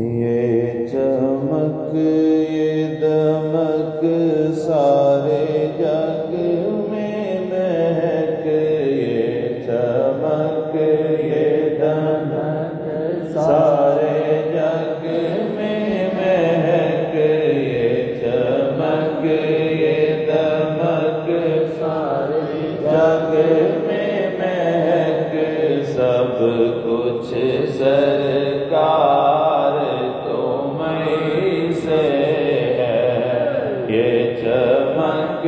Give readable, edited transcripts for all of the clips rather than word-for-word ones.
ये चमक ये दमक सारे जग में महक, ये चमक ये दमक सारे जग में महक, ये चमक ये दमक सारे जग में महक। सब कुछ सरकार तुम्हीं से है, ये चमक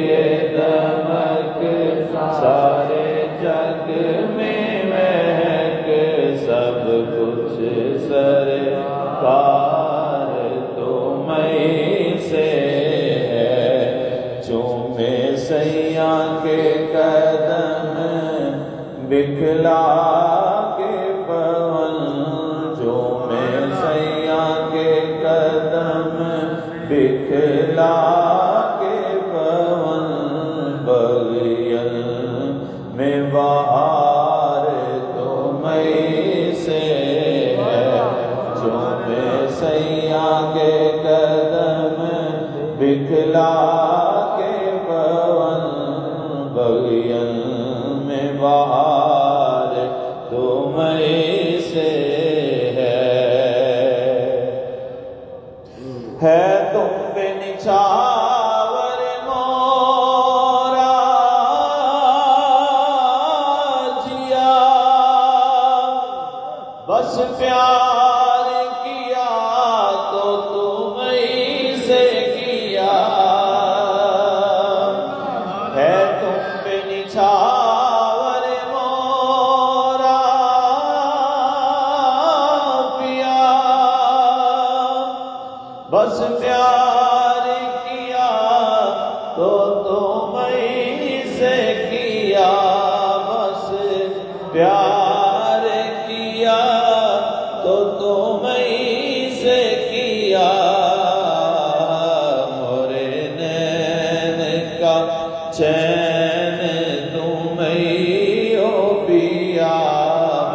ये दमक सारे जग में महक। सब कुछ सरकार तुम्हीं से है। चूमे सैया के कदम बिखला के पवन, चूमे सैया के कदम बिखला के पवन। बगियन में बहार तुम्हीं से है, चूमे सैया के कदम बिखला के पवन। बगियन में बहार तुम्हीं से है तुम पे निछावर मोरा जिया। बस प्यार किया तो तुम्हीं से किया, है तुम पे निछावर मोरा पिया। बस प्यार किया तो तुम्हीं से किया, बस प्यार किया तो तुम्हीं से किया। मोरे नैन का चैन तुम्हीं हो पिया,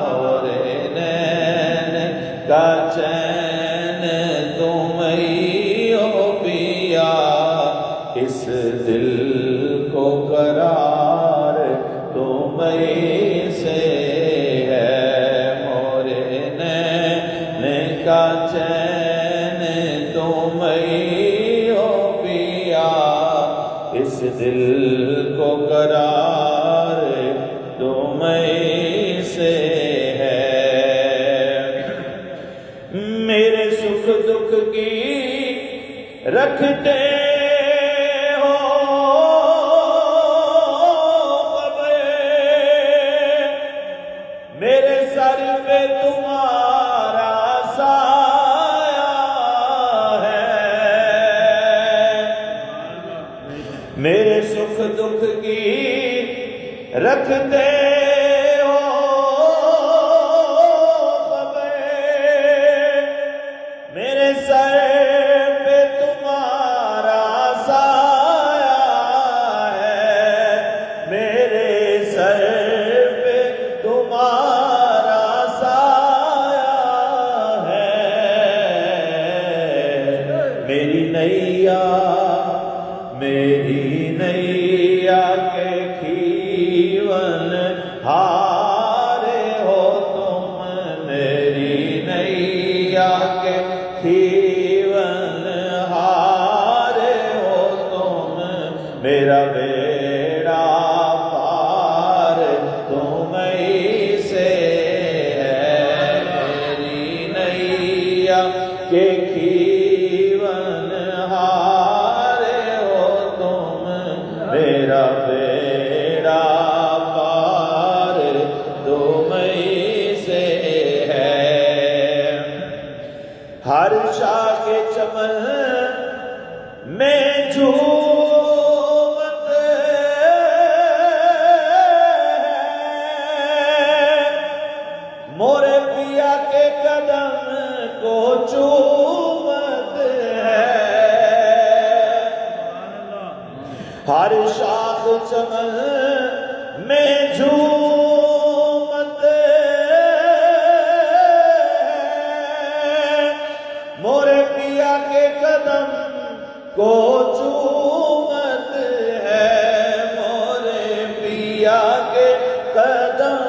मोरे नैन का चैन तुम्हीं हो पिया। इस दिल को करार तुम्हीं से है, मोरे नैन का चैन तुम्हीं हो पिया। इस दिल को करार तुम्हीं से है। मेरे सुख दुख की रखते हो खबर, मेरे सर पे तुम्हारा साया है। मेरे सुख दुख की रखते हो खबर, मेरे सर पे तुम्हारा साया है। मेरे सर पे तुम्हारा साया है। मेरी नैया के खीवन हारे हो तुम, मेरी नैया के खीवन हारे हो तुम। मेरा बेड़ा पार तुम्हीं से है, मेरी नैया के खीवन हारे हो तुम। मेरा बेड़ा पार तुम्हीं से है। हर शाख चमन में झूमत है, मोरे पिया के कदम को चूमत है। हर शाख चमन में झूमत के कदम को चूमत है, मोरे पिया के कदम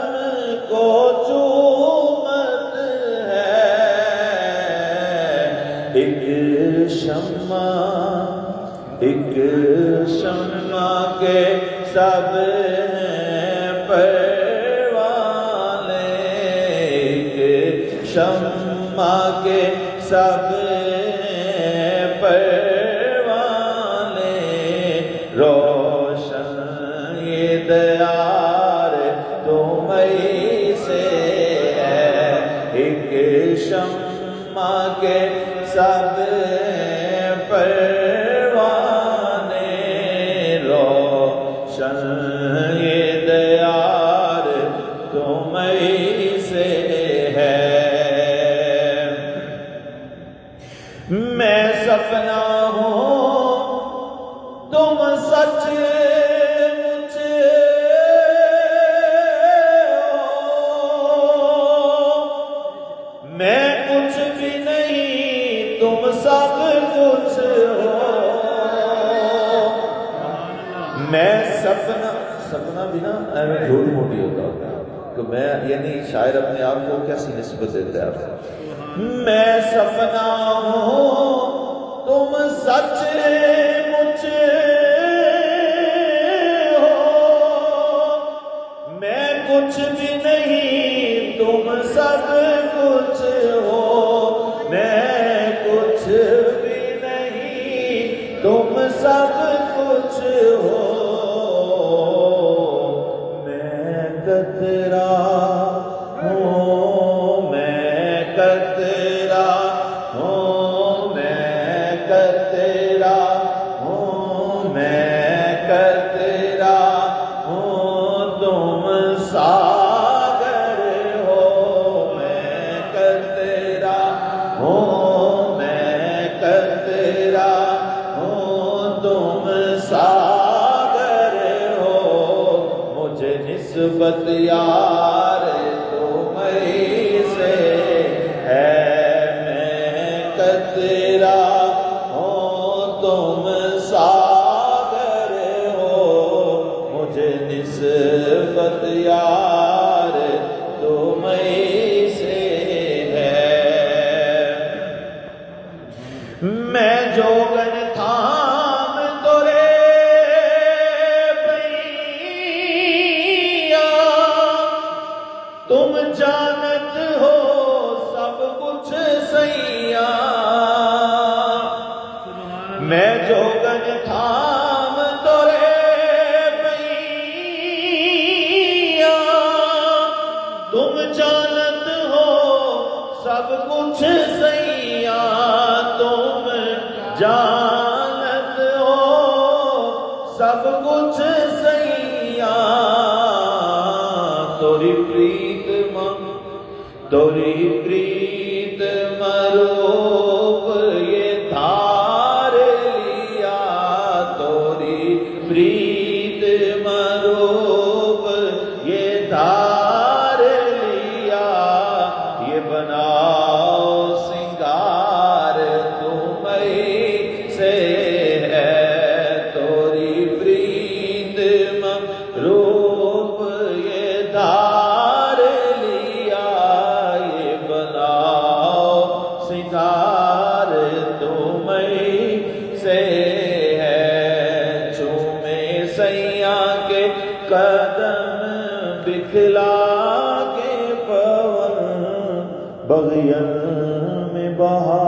को चूमत है। एक शम्मा के सब परवाने, एक शम्मा के सब परवाने, रोशन ये दयार तुम्हीं से है। एक शम्मा के सब परवाने, रोशन ये दयार तुम्हीं से है। मैं सपना हूँ तुम सच मुझ हो, मैं कुछ भी नहीं तुम सब कुछ हो। मैं सपना भी ना ऐਵੇਂ झूठ मोटी होता तो मैं यानी शायर अपने आप को कैसी निस्बत देता है। मैं सपना हूँ तुम सच मुझ हो, मैं कुछ भी नहीं तुम सब कुछ हो। मैं कुछ भी नहीं तुम सब कुछ हो। मैं कतरा हूँ, मैं कतरा हूँ, मैं कतरा हूँ, मैं कतरा हूँ, तुम सागर हो। मैं कतरा हूँ, मैं कतरा हूँ, तुम सागर हो। मुझे निस्बत यार तुम्हीं से है। मैं कतरा हूँ, तुम सागर हो। मुझे निस्बत यार तुम्हीं से है। मैं जोगन थाम तोरे भैया, तुम जानत हो सब कुछ सैया। मैं जोगन थाम तोरे भैया, तुम जानत हो सब कुछ सैया। तुम जानत हो सब कुछ सैया। तोरी प्रीत मरूप ये धार लिया। तोरी प्रीत मरूप ये धार लिया। ये बनाओ सिंगार तुम्हीं से है। तोरी प्रीत मरूप ये धार लिया। ये बनाओ सिंगार तुम्हीं से है। चूमे सैया के कदम बिखला के पवन बगियन में बहा